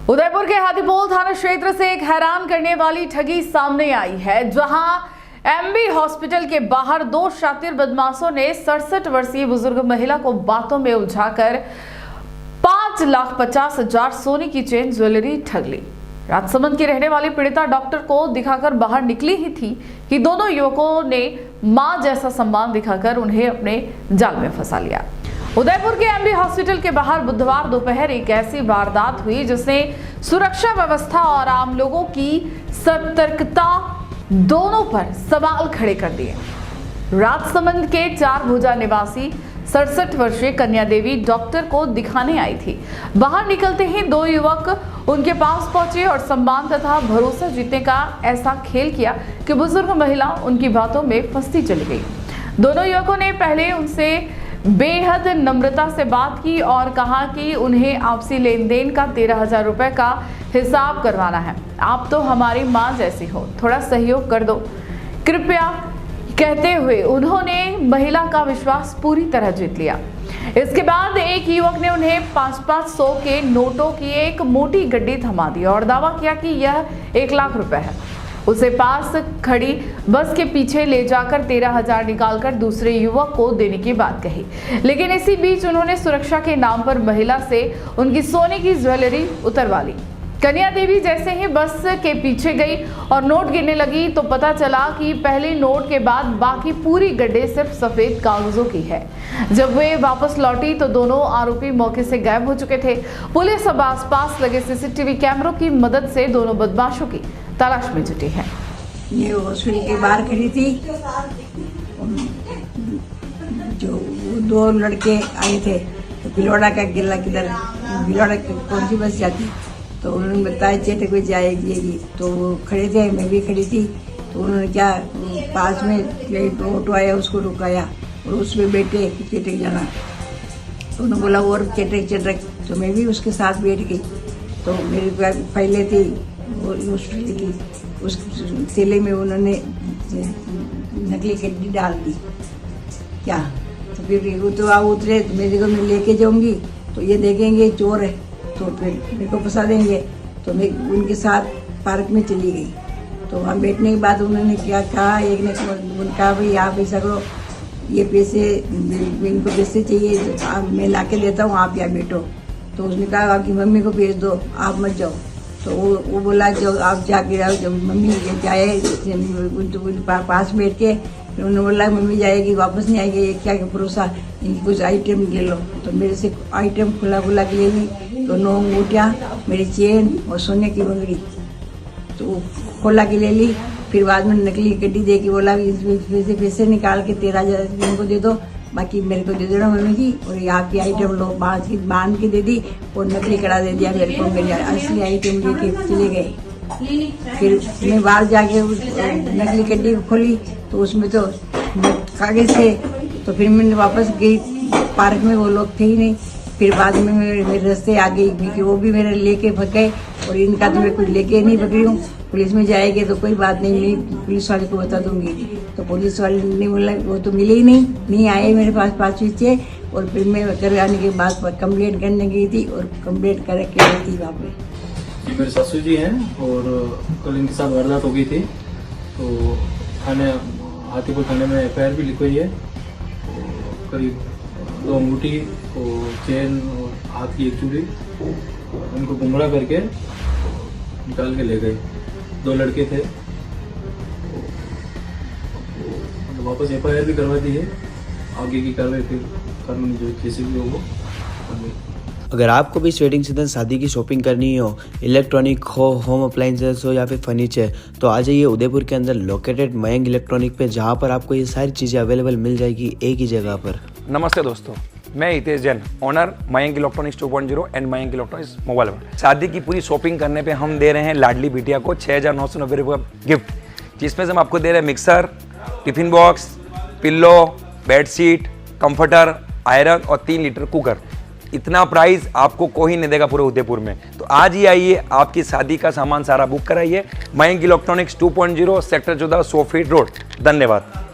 उदयपुर के हाथीपोल थाना क्षेत्र से एक हैरान करने वाली ठगी सामने आई है, जहां एमबी हॉस्पिटल के बाहर दो शातिर बदमाशों ने 67 वर्षीय बुजुर्ग महिला को बातों में उलझाकर 5,50,000 सोने की चेन ज्वेलरी ठग ली। राजसमंद की रहने वाली पीड़िता डॉक्टर को दिखाकर बाहर निकली ही थी कि दोनों युवकों ने मां जैसा सम्मान दिखाकर उन्हें अपने जाल में फंसा लिया। उदयपुर के एमबी हॉस्पिटल के बाहर बुधवार दोपहर एक ऐसी वारदात हुई जिसने सुरक्षा व्यवस्था और आम लोगों की सतर्कता दोनों पर सवाल खड़े कर दिए। राजसमंद के 4 भुजा निवासी 67 वर्षीय कन्या देवी डॉक्टर को दिखाने आई थी। बाहर निकलते ही दो युवक उनके पास पहुंचे और सम्मान तथा भरोसा जीतने का ऐसा खेल किया कि बुजुर्ग महिला उनकी बातों में फंसती चली गई। दोनों युवकों ने पहले उनसे बेहद नम्रता से बात की और कहा कि उन्हें आपसी लेन देन का 13,000 रुपए का हिसाब करवाना है। आप तो हमारी मां जैसी हो, थोड़ा सहयोग कर दो कृपया, कहते हुए उन्होंने महिला का विश्वास पूरी तरह जीत लिया। इसके बाद एक युवक ने उन्हें 500 के नोटों की एक मोटी गड्डी थमा दी और दावा किया कि यह 1 लाख रुपए है। उसे पास खड़ी बस के पीछे ले जाकर 13,000 निकालकर दूसरे युवक को देने की बात कही, लेकिन इसी बीच उन्होंने सुरक्षा के नाम पर महिला से उनकी सोने की ज्वेलरी उतरवा ली। कन्या देवी जैसे ही बस के पीछे गई और नोट गिनने लगी तो पता चला कि पहले नोट के बाद बाकी पूरी गड्ढे सिर्फ सफेद कागजों की है। जब वे वापस लौटी तो दोनों आरोपी मौके से गायब हो चुके थे। पुलिस अब आसपास लगे सीसीटीवी कैमरों की मदद से दोनों बदमाशों की तलाश में जुटी है। ये हॉस्पिटल के बाहर खड़ी थी, जो 2 लड़के आए थे तो बिलौड़ा का गिल्ला किधर, बिलौड़ा कौन सी बस जाती, तो उन्होंने बताया चेटक में जाएगी। तो वो खड़े थे, मैं भी खड़ी थी, तो उन्होंने क्या पास में एक ऑटो आया, उसको रुकाया और उसमें बैठे चेटक जाना। तो उन्होंने बोला और चेटक चेटक, तो मैं भी उसके साथ बैठ गई। तो मेरी पहले थी हॉस्पिटल की, उस थैले में उन्होंने नकली गड्डी डाल दी क्या। तो फिर वो तो उतरे, मेरे को मैं लेके जाऊंगी तो ये देखेंगे चोर है तो फिर मेरे को फंसा देंगे। तो मैं उनके साथ पार्क में चली गई। तो वहाँ बैठने के बाद उन्होंने क्या कहा, एक ने कहा भाई आप ऐसा करो, ये पैसे इनको पैसे चाहिए, मैं ला के देता हूँ, आप यहाँ बैठो। तो उसने कहा आपकी मम्मी को भेज दो, आप मत जाओ। तो वो बोला जो आप जाके आओ, जब मम्मी जाए तो पास बैठ के फिर उन्होंने बोला मम्मी जाएगी वापस नहीं आएगी, ये क्या भरोसा, इनकी कुछ आइटम ले लो। तो मेरे से आइटम खुला के ले ली, तो 9 अंगूठियाँ, मेरी चेन और सोने की बंगड़ी तो खोला के ले ली। फिर बाद में नकली गड्डी दे के बोला इसमें पैसे निकाल के 13,000 इनको दे दो, बाकी मेरे को दे देना मम्मी जी, और ये आपकी आइटम लो बांध के दे दी और नकली कड़ा दे दिया मेरे को, मेरी असली आइटम लेके चले गए। फिर मैं बाहर जाके नकली गड्डी खोली तो उसमें तो कागज थे। तो फिर मैंने वापस गई पार्क में, वो लोग थे ही नहीं। फिर बाद में मेरे रास्ते आ गई क्योंकि वो भी मेरे लेके भग गए और इनका तो मैं कुछ लेके नहीं भग रही हूँ। पुलिस में जाएगी तो कोई बात नहीं, मैं पुलिस वाले को बता दूंगी। तो पुलिस वाले ने बोला वो तो मिले ही नहीं आए मेरे पास 5 बच्चे। और फिर मैं घर आने के बाद कंप्लेंट करने गई थी और कंप्लेंट करके आई थी वहाँ पे। मेरे ससुर जी हैं और कल इनके साथ वारदात हो गई थी, तो थाने हाथीपुर थाने में FIR भी लिखी हुई है। तो करीब 2 अंगूठी और चेन और हाथ की एक चूड़ी उनको गुमराह करके निकाल के ले गए। 2 लड़के थे, तो वापस FIR भी करवा दी है। आगे की कार्रवाई फिर कानूनी जो जैसे भी होगा। अगर आपको भी इस वेडिंग सीजन शादी की शॉपिंग करनी हो, इलेक्ट्रॉनिक हो, होम अप्लाइंसेस हो या फिर फर्नीचर, तो आ जाइए उदयपुर के अंदर लोकेटेड मयंक इलेक्ट्रॉनिक पे, जहां पर आपको ये सारी चीज़ें अवेलेबल मिल जाएगी एक ही जगह पर। नमस्ते दोस्तों, मैं Hitesh Jain, owner Mayank electronics 2.0 and Mayank electronics mobile world. शादी की पूरी शॉपिंग करने पे हम दे रहे हैं लाडली बिटिया को 6,990 रुपये का गिफ्ट, जिसमें से हम आपको दे रहे हैं mixer, tiffin box, pillow, bedsheet, comforter, iron और 3 लीटर कुकर। इतना प्राइस आपको कोई नहीं देगा पूरे उदयपुर में। तो आज ही आइए, आपकी शादी का सामान सारा बुक कराइए। Mayank electronics 2.0 sector 14 100 feet road. धन्यवाद।